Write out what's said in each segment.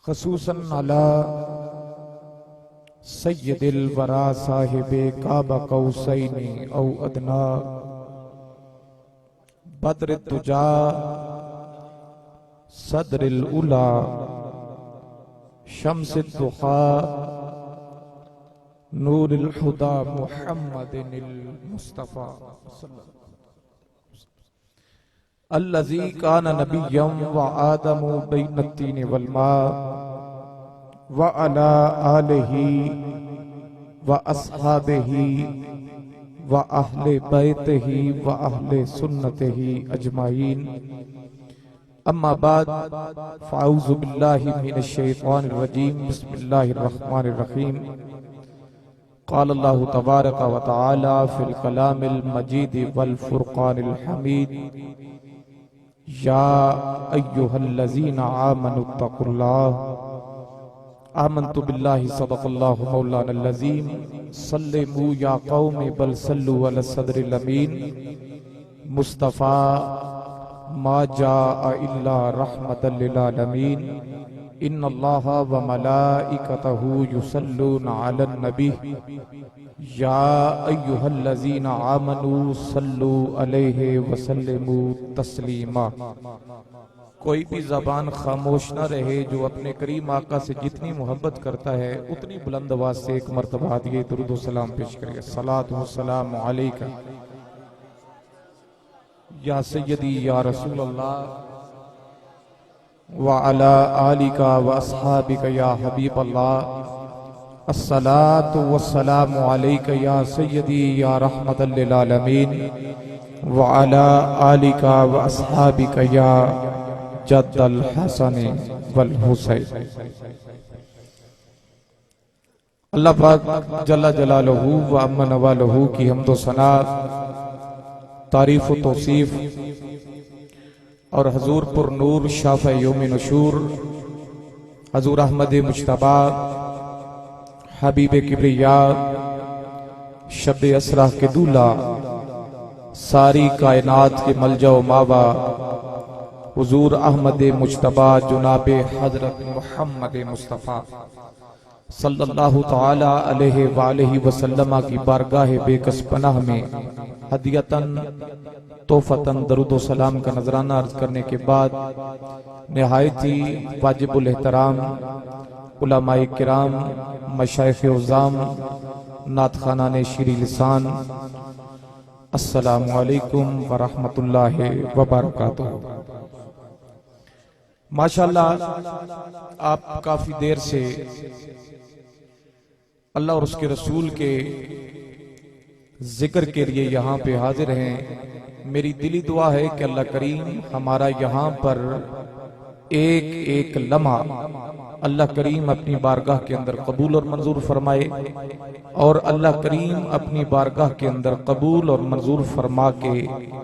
खसूसन अला सय्यदिल वरा साहिबे काबा कौसैनी औ अदना बद्र तुजा सदरिल उला शम्सिद दुहा नूरिल हुदा मुहम्मदिनिल मुस्तफा अल्लज़ी काना नबिय्यम व आदमु बैनत्तीन वल मा व अला आलिही व अस्हाबिही व अहले बैतिही व अहले सुन्नतिही अजमाइन। अम्मा बाद फ़अऊज़ु बिल्लाहि मिनश शैतानिर रजीम। बिस्मिल्लाहिर रहमानिर रहीम। क़ाल अल्लाहु तबारक व तआला फ़िल कलामिल मजीद वल फ़ुरक़ानिल हमीद। या अय्युहल्लज़ीना आमनुत्तक़ुल्लाह आमनतु बिल्लाहि सदक़ल्लाहु मौलानल अज़ीम। सल्लिमू या क़ौमि बल सल्लू अला सदरिल अमीन। मुस्तफ़ा मा जाअ इल्ला रहमतल लिल आलमीन। इन्नल्लाहा व मलाइकतहु युसल्लूना अलन नबी। या अय्युहल्लज़ीना आमनू सल्लू अलैहि व सल्लिमू तस्लीमा। कोई भी ज़बान खामोश न रहे जो अपने करीम आका से जितनी मोहब्बत करता है उतनी बुलंद आवाज से एक मर्तबा दिए दुरूद व सलाम पेश करिए। सलातु व सलाम अलैका या सय्यदी या रसूल अल्लाह व अला आलिका व अस्हाबिका या हबीब अल्लाह। अस्सलातु वस्सलामु अलैका या सय्यदी या रहमतल लिल आलमीन व अला आलिका व अस्हाबिका या जद्दल हसन वल हुसैन। अल्लाह पाक जल्ला जलालहू व अम्मा नवालहू की हम्दो सना तारीफ व तौसीफ और हजूर पुर नूर शाफ़े यौम नशूर हजूर अहमद मुज्तबा हबीब किब्रिया शब असरा के दूल्हा सारी कायनात के मलजा व मावा हुजूर अहमद मुज्तबा जुनाबे हजरत मुहम्मद मुस्तफ़ा सल्लल्लाहु तआला अलैहि व आलिहि वसल्लम की बारगाह बेकस पनाह में हदियतन तोहफतन दरूद व सलाम का नजराना अर्ज करने के बाद निहायत ही वाजिबुल एहतराम उलमाए किराम मशाइख़ उज़्ज़ाम नात ख़ानाने शीरी लिसान अस्सलामु अलैकुम व रहमतुल्लाहि व बरकातुहू। माशाअल्लाह आप काफी देर से अल्लाह और उसके रसूल के जिक्र के लिए यहाँ पे हाजिर हैं। मेरी दिली दुआ है कि अल्लाह करीम हमारा यहाँ पर एक एक लम्हा अल्लाह करीम अपनी बारगाह के अंदर कबूल और मंजूर फरमाए और अल्लाह करीम अपनी बारगाह के अंदर कबूल और मंजूर फरमा के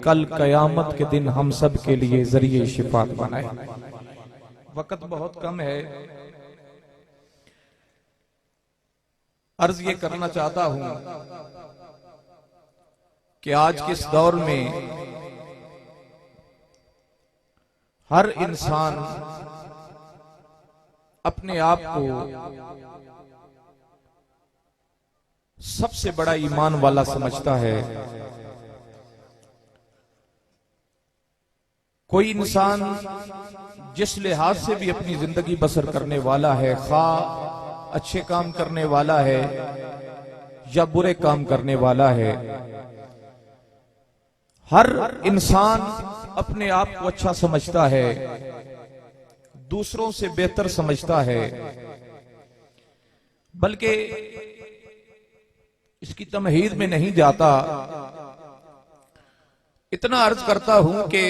कल कयामत के दिन हम सब के लिए जरिए शिफात बनाए। वक्त बहुत कम है, अर्ज ये करना चाहता हूं कि आज के इस दौर में हर इंसान अपने आप को सबसे बड़ा ईमान वाला समझता है। कोई इंसान जिस लिहाज से भी अपनी जिंदगी बसर करने वाला है, खा अच्छे काम करने वाला है या बुरे काम करने वाला है, हर इंसान अपने आप को अच्छा समझता है, दूसरों से बेहतर समझता है। बल्कि इसकी तमहीद में नहीं जाता, इतना अर्ज करता हूं कि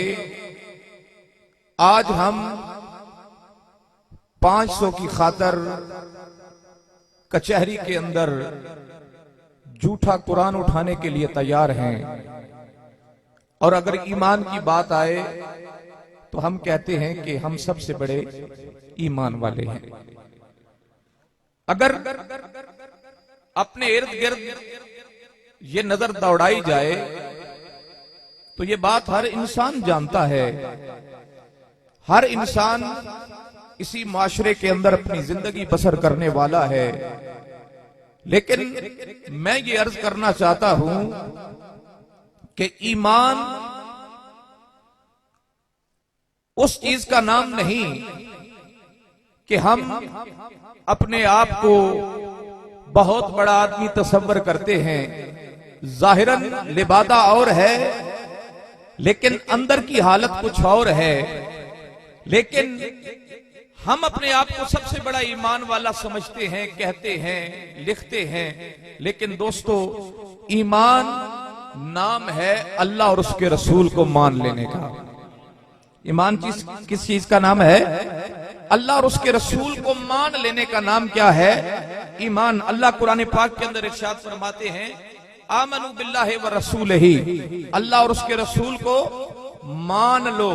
आज हम 500 की खातर कचहरी के अंदर झूठा कुरान उठाने के लिए तैयार हैं और अगर ईमान की बात आए तो हम कहते हैं कि हम सबसे बड़े ईमान वाले हैं। अगर अपने इर्द गिर्द ये नजर दौड़ाई जाए तो ये बात हर इंसान जानता है। हर इंसान इसी माशरे के अंदर अपनी जिंदगी बसर करने वाला है। लेकिन मैं ये अर्ज करना चाहता हूं कि ईमान उस चीज का नाम नहीं कि हम अपने आप को बहुत बड़ा आदमी तसव्वुर करते हैं। जाहिरन लिबादा और है, लेकिन अंदर की हालत कुछ और है। लेकिन हम अपने आप को सबसे बड़ा ईमान वाला समझते हैं, कहते हैं, लिखते हैं। लेकिन दोस्तों, ईमान नाम है अल्लाह और उसके रसूल को मान लेने का। ईमान किस चीज का नाम है? अल्लाह और उसके रसूल को मान लेने का नाम क्या है? ईमान। अल्लाह कुरान पाक के अंदर इरशाद फरमाते हैं, आमनु बिल्लाहि व रसूलिही, अल्लाह और उसके रसूल को मान लो।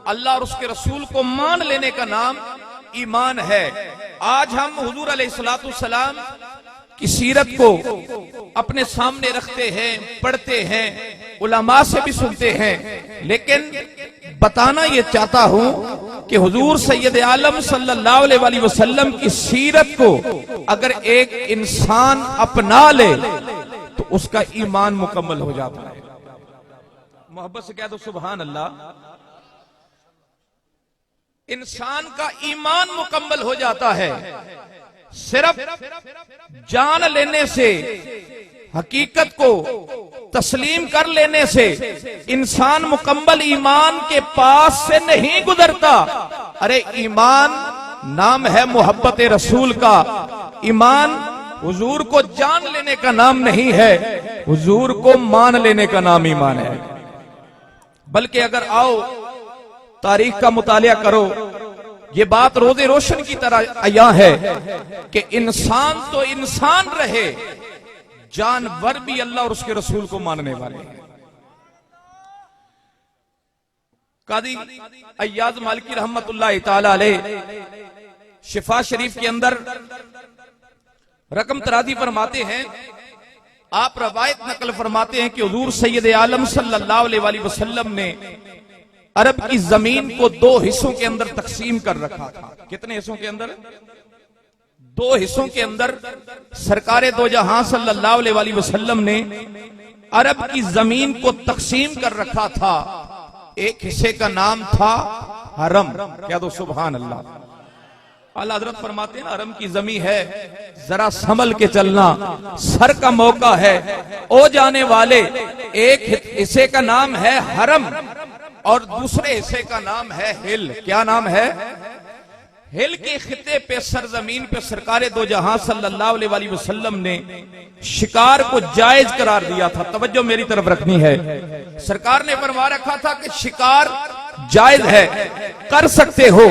अल्लाह और उसके रसूल को मान लेने का नाम ईमान है। आज हम हुजूर अलैहिस्सलाम की सीरत को अपने सामने रखते हैं, पढ़ते हैं, उलमा से भी सुनते हैं, लेकिन बताना यह चाहता हूं कि हुजूर सैयद आलम सल्लल्लाहु अलैहि वसल्लम की सीरत को अगर एक इंसान अपना ले तो उसका ईमान मुकम्मल हो जाता है। मोहब्बत से कह दो सुभान अल्लाह। इंसान का ईमान मुकम्मल हो जाता है। सिर्फ जान लेने से, हकीकत को तस्लीम कर लेने से इंसान मुकम्मल ईमान के पास से नहीं गुजरता। अरे ईमान नाम है मोहब्बत रसूल का। ईमान हुजूर को जान लेने का नाम नहीं है, हुजूर को मान लेने का नाम ईमान है। बल्कि अगर आओ तारीख का मुतालिया करो, ये बात रोज़े रोशन की तरह आया है कि इंसान तो इंसान रहे, जानवर भी अल्लाह और उसके रसूल को मानने वाले हैं। कादी अय्याज मालिकी रहमतुल्लाह ताला अलैह शिफा शरीफ के अंदर रकम तराजी फरमाते हैं, आप रवायत नकल फरमाते हैं कि हुजूर सैयद आलम सल्लल्लाहु अलैहि वसल्लम ने अरब की जमीन को दो हिस्सों के अंदर तकसीम कर रखा था। कितने हिस्सों के अंदर? दो हिस्सों के अंदर सरकारे दो जहां सल्लल्लाहु अलैहि वसल्लम ने अरब की जमीन को तकसीम कर रखा था। एक हिस्से का नाम था हरम। क्या दो सुभान अल्लाह। आला हज़रत फरमाते हैं, हरम की जमीन है, जरा संभल के चलना, सर का मौका है। ओ जाने वाले, एक हिस्से का नाम है हरम और दूसरे हिस्से का नाम है हिल। क्या नाम है? हिल के खिते पे, सरजमीन पे सरकारे दो जहां सल्लल्लाहु अलैहि वसल्लम ने शिकार को जायज करार दिया था। तवज्जो मेरी तरफ रखनी है। सरकार ने फरमा रखा था कि शिकार जायज है, कर सकते हो,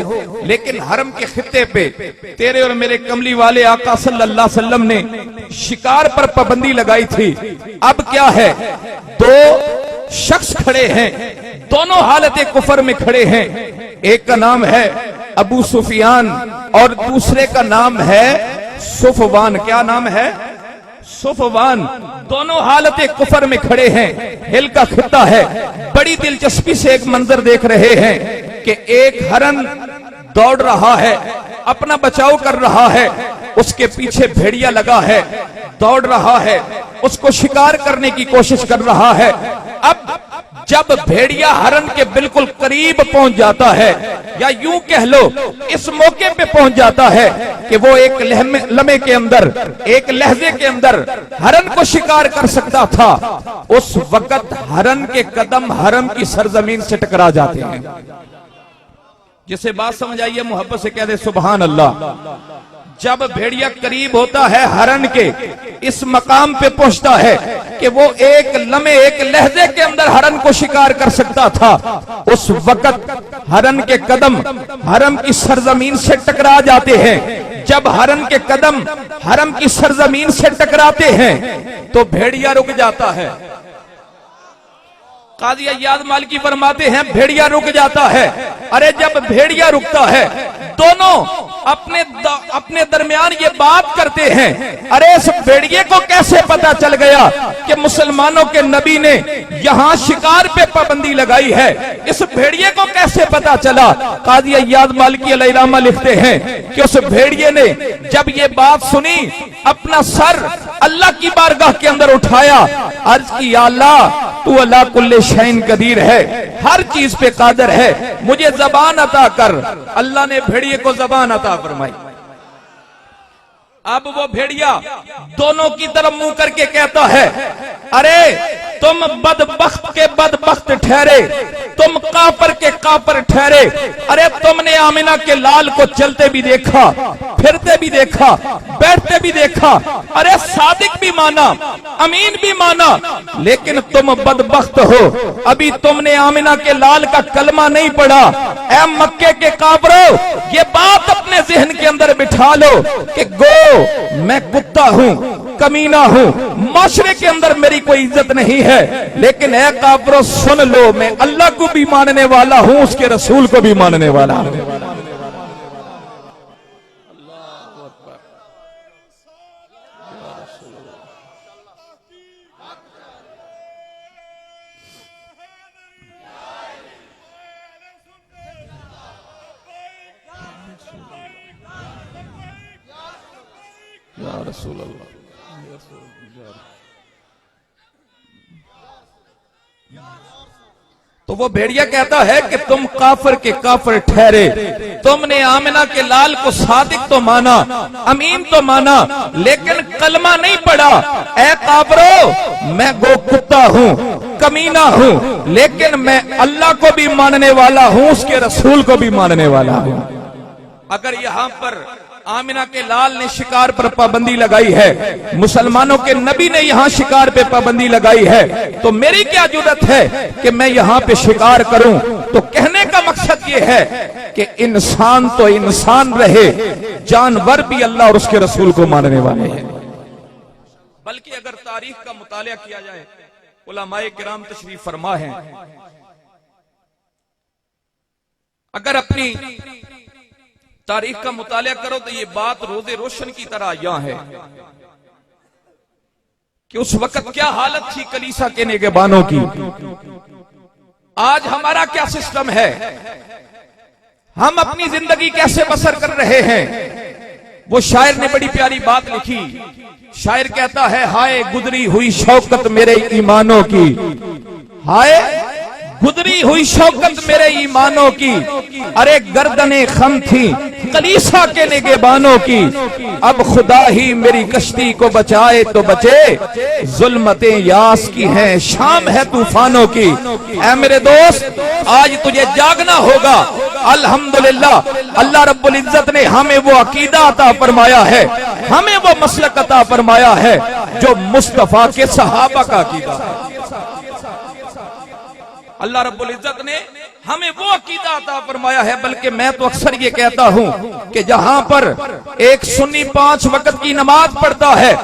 लेकिन हरम के खिते पे तेरे और मेरे कमली वाले आका सल्लल्लाहु अलैहि वसल्लम ने शिकार पर पाबंदी लगाई थी। अब क्या है? दो शख्स खड़े हैं, दोनों हालत कुफर में खड़े हैं। एक का नाम है अबू सुफियान और दूसरे का नाम है सुफवान। क्या नाम है? सुफवान। दोनों हालत कुफर में खड़े हैं। हिल का खिता है। बड़ी दिलचस्पी से एक मंजर देख रहे हैं कि एक हरन दौड़ रहा है, अपना बचाव कर रहा है, उसके पीछे भेड़िया लगा है, दौड़ रहा है, उसको शिकार करने की कोशिश कर रहा है। अब जब भेड़िया हरन के बिल्कुल करीब पहुंच जाता है, या यूं कह लो इस मौके पे पहुंच जाता है कि वो एक लम्हे के अंदर, एक लहजे के अंदर हरन को शिकार कर सकता था, उस वक्त हरन के कदम हरम की सरजमीन से टकरा जाते हैं। जिसे बात समझ आई है मोहब्बत से कह दे सुभान अल्लाह। जब भेड़िया करीब होता है हरन के, इस मकाम पे पहुंचता है कि वो एक लम्हे, एक लहजे के अंदर हरन को शिकार कर सकता था, उस वक्त हरन के कदम हरम की सरजमीन से टकरा जाते हैं। जब हरन के कदम हरम की सरजमीन से टकराते हैं तो भेड़िया रुक जाता है। काजी अय्याद मालिकी फरमाते हैं भेड़िया रुक जाता है। अरे जब भेड़िया रुकता है दोनों अपने दरमियान ये बात करते हैं, अरे इस भेड़िए को कैसे पता चल गया कि मुसलमानों के नबी ने यहाँ शिकार पे पाबंदी लगाई है, इस भेड़िए को कैसे पता चला। काजी अय्याद मालिकी अलैहिर्रहमा लिखते हैं कि उस भेड़िए ने जब ये बात सुनी अपना सर अल्लाह की बारगाह के अंदर उठाया, अर्ज की या अल्लाह तू अला कुल्ले शैइन कदीर है, हर चीज पे कादर है, मुझे जबान अता कर। अल्लाह ने भेड़िए को जबान अता फरमाई। अब वो भेड़िया दोनों की तरफ मुंह करके कहता है, अरे तुम बदबख्त के बदबख्त ठहरे, तुम काफर के काफर ठहरे। अरे तुमने आमिना के लाल को चलते भी देखा, फिरते भी देखा, बैठते भी देखा, अरे सादिक भी माना, अमीन भी माना, लेकिन तुम बदबख्त हो, अभी तुमने आमिना के लाल का कलमा नहीं पढ़ा। ऐ मक्के के काफरों, ये बात अपने जहन के अंदर बिठा लो कि गो मैं कुत्ता हूँ, कमीना हूँ, माशरे के अंदर मेरी कोई इज्जत नहीं है, लेकिन ऐ काफरों सुन लो, मैं अल्लाह को भी मानने वाला हूँ, उसके रसूल को भी मानने वाला हूँ। या रसूल अल्लाह। तो वो भेड़िया कहता है कि तुम काफर के काफर ठहरे, तुमने आमिना के लाल को सादिक तो माना, अमीन तो माना, लेकिन कलमा नहीं पढ़ा। ऐ काफरों, मैं गो कुत्ता हूँ, कमीना हूँ, लेकिन मैं अल्लाह को भी मानने वाला हूँ, उसके रसूल को भी मानने वाला हूँ। अगर यहाँ पर आमिना के लाल ने शिकार पर पाबंदी लगाई है, मुसलमानों के नबी ने यहाँ शिकार पे पाबंदी लगाई है, तो मेरी क्या जुर्रत है कि मैं यहाँ पे शिकार करूं। तो कहने का मकसद ये है कि इंसान तो इंसान रहे, जानवर भी अल्लाह और उसके रसूल को मानने वाले हैं। बल्कि अगर तारीख का मुतालिया किया जाए, उलमाए किराम तशरीफ फरमा है, अगर अपनी तारीख का मुतालिया करो तो ये बात रोजे रोशन की तरह यहाँ है कि उस वक्त क्या हालत थी कलीसा के निगहबानों की। आज हमारा क्या सिस्टम है, हम अपनी जिंदगी कैसे बसर कर रहे हैं। वो शायर ने बड़ी प्यारी बात लिखी। शायर कहता है, हाय गुजरी हुई शौकत मेरे ईमानों की, हाय गुजरी हुई शौकत मेरे ईमानों की, अरे गर्दने खम थी कलीसा के निगहबानों की, अब खुदा ही मेरी कश्ती को बचाए तो बचे, जुल्मतें यास की हैं, शाम है तूफानों की। ऐ मेरे दोस्त, आज तुझे जागना होगा। अल्हम्दुलिल्लाह, अल्लाह रब्बुल इज्जत ने हमें वो अकीदा अता फरमाया है, हमें वो मसलक अता फरमाया है जो मुस्तफा के सहाबा का अकीदा है। अल्लाह रब्बुल इज्जत ने हमें वो अकीदा अता फरमाया है। बल्कि मैं तो अक्सर ये कहता हूँ कि जहाँ पर एक सुन्नी 5 वक्त की नमाज पढ़ता है,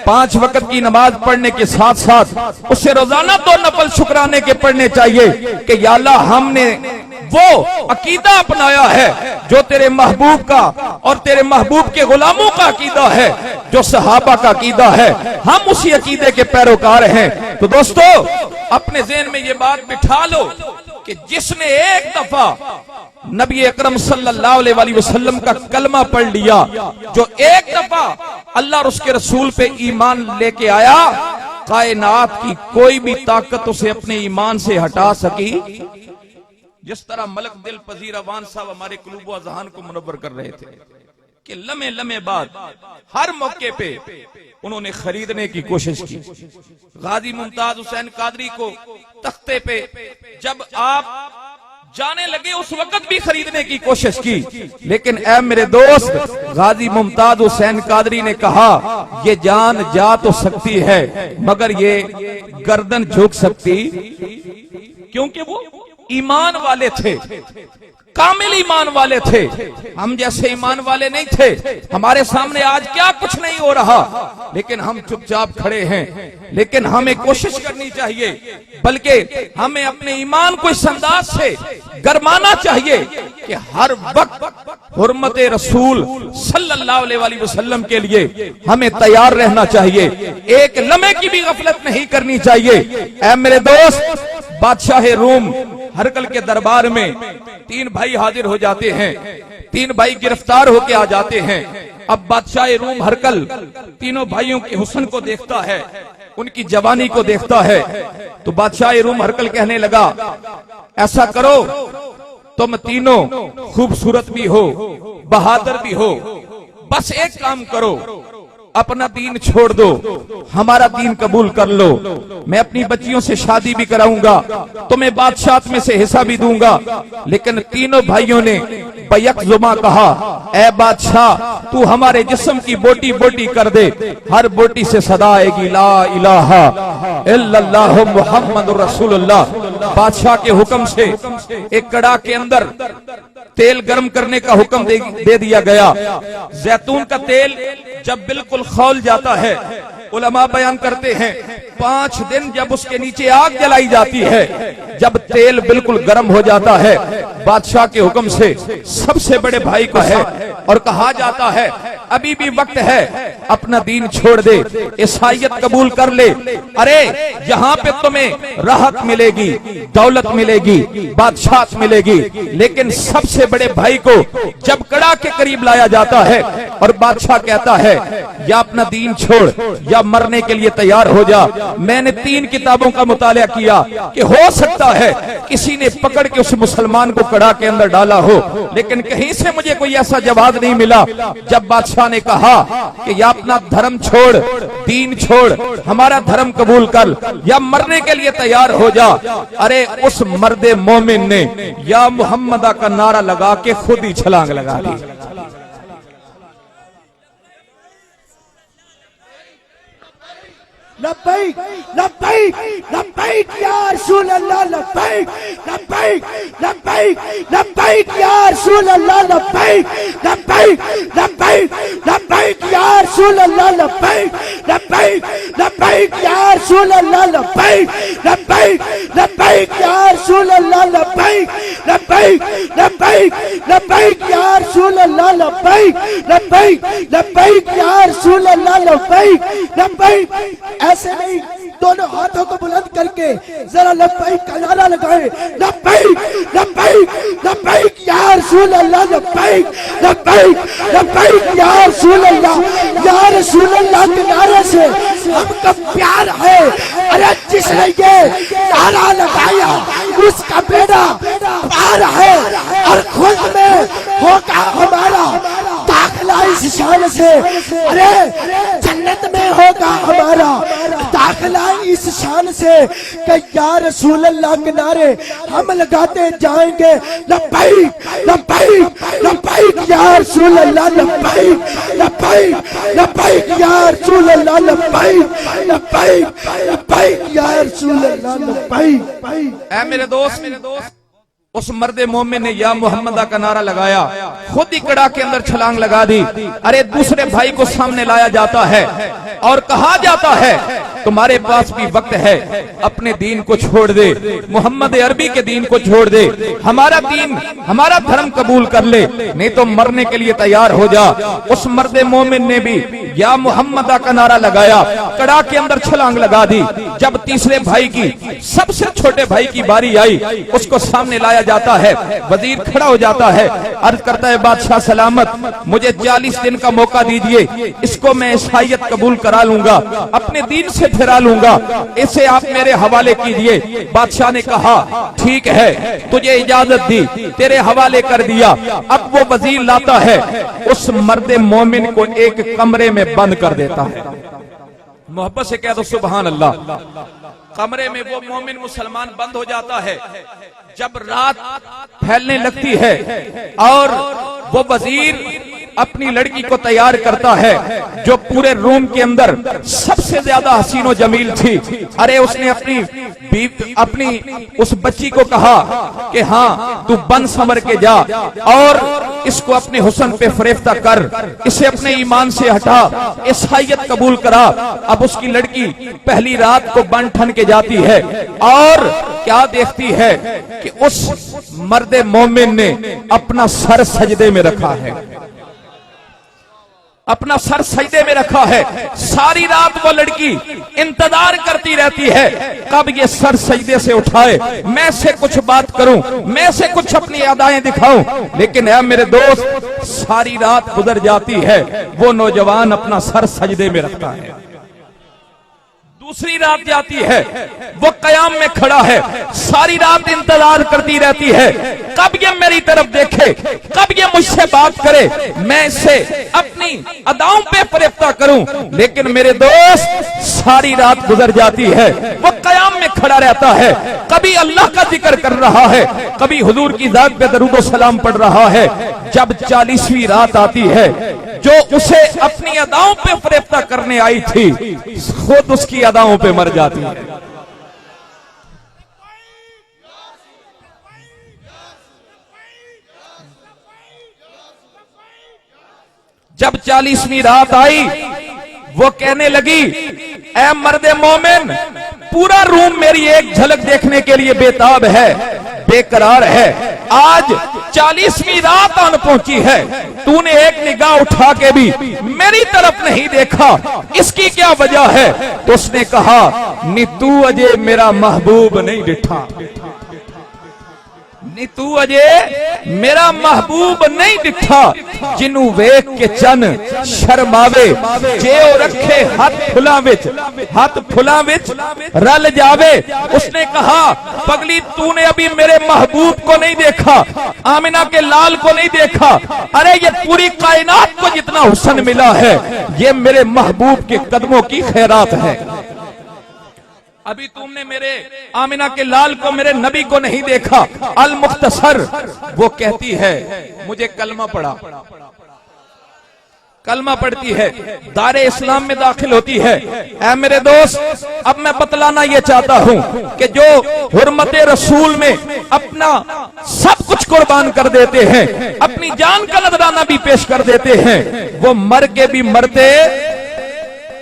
5 वक्त की नमाज पढ़ने के साथ साथ उसे रोजाना 2 नफल शुक्राने के पढ़ने चाहिए कि या अल्लाह हमने वो अकीदा अपनाया है जो तेरे महबूब का और तेरे महबूब के गुलामों का अकीदा है, जो सहाबा का अकीदा है, हम उसी अकीदे के पैरोकार हैं। तो दोस्तों, अपने ज़हन में ये बात बिठा लो कि जिसने एक दफा नबी अकरम सल्लल्लाहु अलैहि वसल्लम का कलमा पढ़ लिया, जो एक दफा अल्लाह और उसके रसूल पे ईमान लेके आया, कायनात की कोई भी ताकत उसे अपने ईमान से हटा सकी। जिस तरह मलक दिल पजीर अवान साहब हमारे कुलूब अज़हान को मुनव्वर कर रहे थे कि लम्हे लम्हे बाद हर मौके पे उन्होंने खरीदने की कोशिश की। गाजी मुमताज हुसैन कादरी को तख्ते पे जब आप जाने लगे उस वक्त भी खरीदने की कोशिश की, लेकिन ऐ मेरे दोस्त, गाजी मुमताज हुसैन कादरी ने कहा, ये जान जा तो सकती है मगर ये गर्दन झुक सकती, क्योंकि वो ईमान वाले थे, कामिल ईमान वाले थे, हम जैसे ईमान वाले नहीं थे। हमारे सामने आज क्या कुछ नहीं हो रहा, लेकिन हम चुपचाप खड़े हैं। लेकिन हमें कोशिश करनी चाहिए, बल्कि हमें अपने ईमान को इस अंदाज से गरमाना चाहिए कि हर वक्त हुर्मत रसूल सल्लल्लाहु अलैहि वसल्लम के लिए हमें तैयार रहना चाहिए। एक लम्हे की भी गफलत नहीं करनी चाहिए। ऐ मेरे दोस्त, बादशाह रूम हरकल के दरबार में 3 भाई हाजिर हो जाते हैं। 3 भाई गिरफ्तार होके आ जाते हैं। अब बादशाह रूम हरकल तीनों भाइयों के हुस्न को देखता है, उनकी जवानी को देखता है। तो बादशाह रूम हरकल कहने लगा, ऐसा करो, तुम तीनों खूबसूरत भी हो, बहादुर भी हो, बस एक काम करो, अपना दीन छोड़ दो, हमारा दीन कबूल कर लो। मैं अपनी बच्चियों से शादी भी कराऊंगा, तुम्हें बादशाह में से हिस्सा भी दूंगा। लेकिन तीनों भाइयों ने बैक जुमा कहा, ऐ बादशाह, तू हमारे जिस्म की बोटी बोटी कर दे, हर बोटी से सदा आएगी ला इलाहा इल्लल्लाहु मुहम्मदुर रसूलुल्लाह। बादशाह के हुक्म से एक कड़ा के अंदर तेल गर्म करने का हुक्म दे दिया गया। जैतून का तेल जब बिल्कुल खौल जाता है, उलमा बयान करते हैं 5 दिन जब उसके नीचे आग जलाई जाती है, जब तेल बिल्कुल गर्म हो जाता है, बादशाह के हुक्म से सबसे बड़े भाई को है और कहा जाता है अभी भी वक्त है, अपना दीन छोड़ दे, ईसाईयत कबूल कर ले। अरे यहाँ पे तुम्हें राहत मिलेगी, दौलत मिलेगी, बादशाह मिलेगी। लेकिन सबसे बड़े भाई को जब कड़ा के करीब लाया जाता है और बादशाह कहता है या अपना दीन छोड़ या मरने के लिए तैयार हो जा। मैंने 3 किताबों का मुताला किया कि हो सकता है किसी ने पकड़ के उस मुसलमान को कड़ा के अंदर डाला हो, लेकिन कहीं से मुझे कोई ऐसा जवाब नहीं मिला। जब बादशाह ने कहा कि या अपना धर्म छोड़, दीन छोड़, हमारा धर्म कबूल कर या मरने के लिए तैयार हो जा, अरे उस मर्दे मोमिन ने या मुहम्मदा का नारा लगा के खुद ही छलांग लगा दी। लब्बैक लब्बैक लब्बैक या रसूल अल्लाह, लब्बैक लब्बैक लब्बैक लब्बैक या रसूल अल्लाह, लब्बैक लब्बैक लब्बैक लब्बैक या रसूल अल्लाह, लब्बैक लब्बैक लब्बैक या रसूल अल्लाह, लब्बैक लब्बैक लब्बैक या रसूल अल्लाह, लब्बैक लब्बैक लब्बैक लब्बैक या रसूल अल्लाह, लब्बैक लब्बैक लब्बैक या रसूल अल्लाह, लब्बैक लब्बैक। ऐसे नहीं, दोनों हाथों को बुलंद करके जरा लब्बैक का नारा लगाए, लब्बैक लब्बैक लब्बैक या रसूल अल्लाह, लब्बैक लब्बैक लब्बैक या रसूल अल्लाह, या रसूल अल्लाह के नारे से हमका प्यार है। अरे जिसने ये नारा लगाया उसका बेड़ा पार है और खुद में होगा हमारा दाखिला इस शान से। अरे जन्नत में होगा हमारा दाखिला इस शान से कि या रसूल अल्लाह के नारे हम लगाते जाएंगे, लब्बैक लब्बैक लब्बैक या रसूल अल्लाह, लब्बैक लब्बैक लब्बैक या रसूल अल्लाह, लब्बैक लब्बैक लब्बैक या रसूल अल्लाह, लब्बैक। ऐ मेरे दोस्त, उस मर्दे मोमिन ने या मुहम्मदा का नारा लगाया, खुद ही कड़ा के अंदर छलांग लगा दी। अरे दूसरे भाई को सामने लाया जाता है और कहा जाता है तुम्हारे पास भी वक्त है, अपने दीन को छोड़ दे, मोहम्मद अरबी के दीन को छोड़ दे, हमारा दीन, हमारा धर्म कबूल कर ले, नहीं तो मरने के लिए तैयार हो जा। उस मर्दे मोमिन ने भी या मुहम्मदा का नारा लगाया, कड़ा के अंदर छलांग लगा दी। जब तीसरे भाई की, सबसे छोटे भाई की बारी आई, उसको सामने लाया जाता है, वजीर खड़ा हो जाता है, अर्ज करता है बादशाह सलामत, मुझे 40 दिन का मौका दीजिए, इसको मैं ईसाईयत कबूल करा लूंगा, अपने दीन से फिरा लूंगा, इसे आप मेरे हवाले कीजिए। बादशाह ने कहा ठीक है, तुझे इजाजत दी, तेरे हवाले कर दिया। अब वो वजीर लाता है, उस मर्दे मोमिन को एक कमरे में बंद कर देता है। मोहब्बत से कह दो सुभान अल्लाह। कमरे में वो मोमिन मुसलमान बंद हो जाता है। जब रात फैलने लगती है और वो वजीर अपनी लड़की को तैयार करता है जो पूरे रूम के अंदर सबसे ज्यादा हसीनो जमील थी। अरे उसने अपनी उस बच्ची को कहा कि हाँ तू बन संवर के जा और इसको अपने हुस्न पे फरेफ्ता कर, इसे अपने ईमान से हटा, ईसाईयत कबूल करा। अब उसकी लड़की पहली रात को बन ठन के जाती है और क्या देखती है कि उस मर्दे मोमिन ने अपना सर सजदे में रखा है, अपना सर सजदे में रखा है। सारी रात वो लड़की इंतजार करती रहती है कब ये सर सजदे से उठाए, मैं से कुछ बात करूं, मैं से कुछ अपनी अदाएं दिखाऊं। लेकिन है मेरे दोस्त, सारी रात गुजर जाती है, वो नौजवान अपना सर सजदे में रखता है। दूसरी रात जाती है, वो कयाम में खड़ा है, सारी रात इंतजार करती रहती है कब ये मेरी तरफ देखे, कब ये मुझसे बात करे, मैं इसे अपनी अदाओं पे फरेफ्ता करूं। लेकिन मेरे दोस्त, सारी रात गुजर जाती है, वो कयाम में खड़ा रहता है, कभी अल्लाह का जिक्र कर रहा है, कभी हुजूर की जात पे दरूद सलाम पढ़ रहा है। जब 40वीं रात आती है, जो उसे अपनी अदाओं पे फरेफ्ता करने आई थी, खुद उसकी अदाओं पे मर जाती है। जब 40वीं रात आई, वो कहने लगी, ऐ मर्दे मोमिन, पूरा रूम मेरी एक झलक देखने के लिए बेताब है, बेकरार है। आज 40वीं रात आन पहुंची है, तूने एक निगाह उठा के भी मेरी तरफ नहीं देखा, इसकी क्या वजह है? तो उसने कहा, नी तू अजे मेरा महबूब नहीं डिठा, नी तू अजे मेरा महबूब नहीं दिखा, जिन्नू वेख के चन शर्मावे, जे ओ रखे हाथ फुला विच रल जावे। उसने कहा, पगली तूने अभी मेरे महबूब को नहीं देखा, आमिना के लाल को नहीं देखा, अरे ये पूरी कायनात को जितना हुस्न मिला है, ये मेरे महबूब के कदमों की खैरात है। अभी तुमने मेरे आमिना के लाल को, मेरे नबी को नहीं देखा। अल मुख्तसर वो कहती है, मुझे कलमा पढ़ा, कलमा पढ़ती है, दारे इस्लाम में दाखिल होती है। ऐ मेरे दोस्त, अब मैं बतलाना ये चाहता हूं कि जो हुर्मते रसूल में अपना सब कुछ कुर्बान कर देते हैं, अपनी जान का नजराना भी पेश कर देते हैं, वो मर के भी मरते,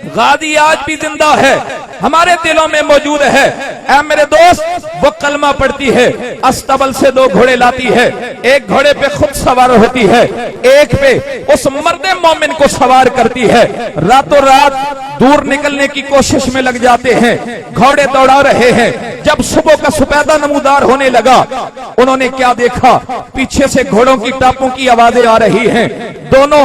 गादी आज भी जिंदा है, हमारे दिलों में मौजूद है। ऐ मेरे दोस्त, वो कलमा पढ़ती है, अस्तबल से 2 घोड़े लाती है, एक घोड़े पे खुद सवार होती है, एक पे उस मर्दे मोमिन को सवार करती है। रातों रात दूर निकलने की कोशिश में लग जाते हैं, घोड़े दौड़ा रहे हैं। जब सुबह का सुपैदा नमूदार होने लगा, उन्होंने क्या देखा, पीछे से घोड़ों की टापों की आवाजें आ रही हैं। दोनों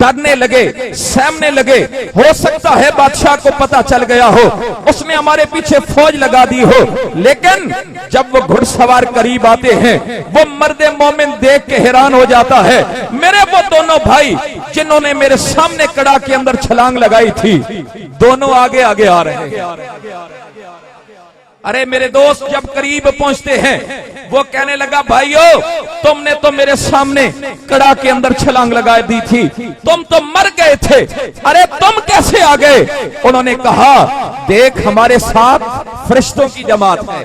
डरने लगे, सहमने लगे। हो सकता है बादशाह को पता चल गया हो, उसने हमारे पीछे फौज लगा दी हो। लेकिन जब वो घुड़सवार करीब आते हैं, वो मर्दे मोमिन देख के हैरान हो जाता है, मेरे वो दोनों भाई जिन्होंने मेरे सामने कड़ा के अंदर छलांग लगाई थी, दोनों आगे आगे आ रहे हैं। अरे मेरे दोस्त, जब करीब पहुंचते हैं, वो कहने लगा, भाइयों तुमने तो मेरे सामने कड़ा के अंदर छलांग लगा दी थी, तुम तो मर गए थे, अरे तुम कैसे आ गए? उन्होंने कहा, देख हमारे साथ फरिश्तों की जमात है,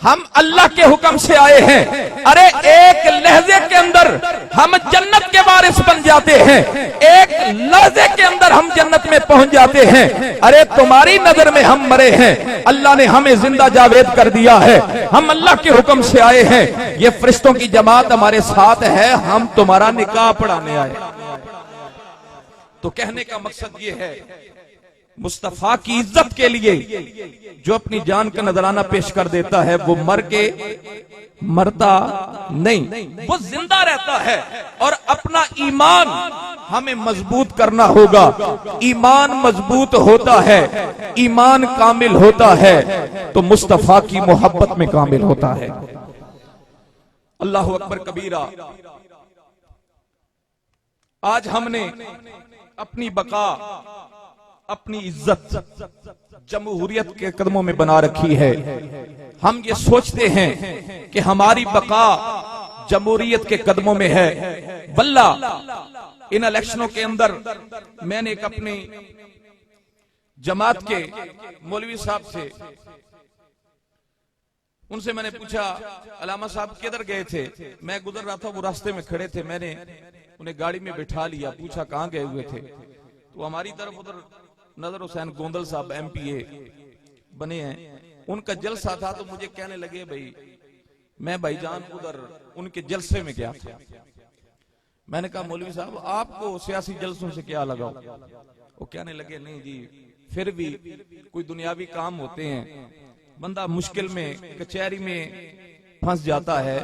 हम अल्लाह के हुक्म से आए हैं। अरे एक लहजे के अंदर हम जन्नत के वारिस बन जाते हैं, एक लहजे के अंदर हम जन्नत में पहुंच जाते हैं। अरे तुम्हारी नजर में हम मरे हैं, अल्लाह ने हमें जिंदा जावेद कर दिया है, हम अल्लाह के हुक्म से आए हैं, ये फरिश्तों की जमात हमारे साथ है, हम तुम्हारा निकाह पढ़ाने आए। तो कहने का मकसद ये है, मुस्तफा की इज्जत के लिए जो अपनी जान का नजराना पेश कर देता है, वो मर के मरता नहीं, वो जिंदा रहता है। और अपना ईमान हमें मजबूत करना होगा। ईमान मजबूत होता है, ईमान कामिल होता है, तो मुस्तफा की मोहब्बत में कामिल होता है। अल्लाह अकबर कबीरा। आज हमने अपनी बका, अपनी इज्जत जमहूरियत के कदमों में बना रखी है। हम ये सोचते हैं कि हमारी बका जमहूरियत के कदमों में है। वल्ला इन इलेक्शनों के अंदर मैंने एक अपनी जमात के मौलवी साहब से, उनसे मैंने पूछा अलामा साहब किधर गए थे? मैं गुजर रहा था, वो रास्ते में खड़े थे, मैंने उन्हें गाड़ी में बिठा लिया, पूछा कहां गए हुए थे? तो हमारी तरफ उधर नजर हुसैन गोंदल साहब MPA बने हैं, उनका जलसा था, तो मुझे कहने लगे भाई मैं भाईजान उधर उनके जलसे में गया था। मैंने कहा मौलवी साहब आपको सियासी जलसों से क्या लगाओ? वो कहने लगे नहीं जी, फिर भी कोई दुनियावी काम होते हैं, बंदा मुश्किल में कचहरी में फंस जाता है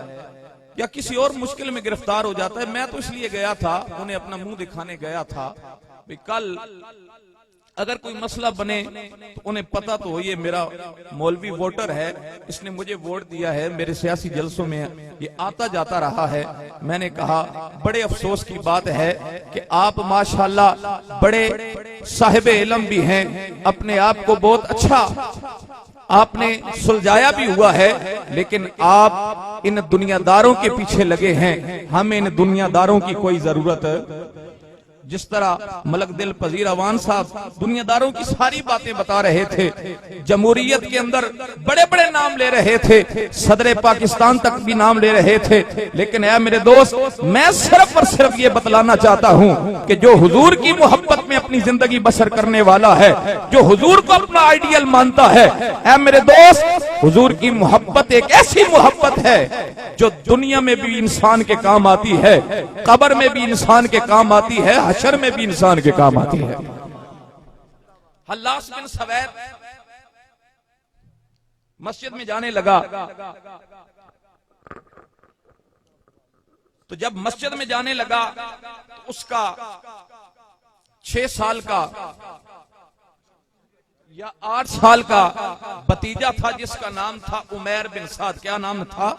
या किसी और मुश्किल में गिरफ्तार हो जाता है। मैं तो इसलिए गया था, उन्हें अपना मुंह दिखाने गया था, भाई कल अगर कोई मसला बने तो उन्हें पता तो हो ये मेरा मौलवी वोटर है, इसने मुझे वोट दिया है, मेरे सियासी जलसों में ये आता जाता रहा है। मैंने कहा बड़े अफसोस की बात है कि आप माशाल्लाह बड़े साहिब इल्म भी हैं, अपने आप को बहुत अच्छा आपने सुलझाया भी हुआ है, लेकिन आप इन दुनियादारों के पीछे लगे हैं। हमें इन दुनियादारों की कोई जरूरत, जिस तरह मलक दिल पजीर अवान साहब दुनियादारों की सारी बातें बता रहे थे, जमहूरियत के अंदर बड़े बड़े नाम ले रहे थे, सदर पाकिस्तान तक भी नाम ले रहे थे, लेकिन ऐ मेरे दोस्त मैं सिर्फ और सिर्फ ये बतलाना चाहता हूं कि जो हुजूर की मोहब्बत में अपनी जिंदगी बसर करने वाला है, जो हुजूर को अपना आइडियल मानता है, ऐ मेरे दोस्त हुजूर की मोहब्बत एक ऐसी मोहब्बत है जो दुनिया में भी इंसान के काम आती है, कब्र में भी इंसान के काम आती है, हशर में भी इंसान के काम आती है। हल्लास बिन सवैद मस्जिद में जाने लगा, तो जब मस्जिद में जाने लगा तो उसका 6 साल का या 8 साल का भतीजा था जिसका नाम था उमैर बिन साद। क्या नाम था?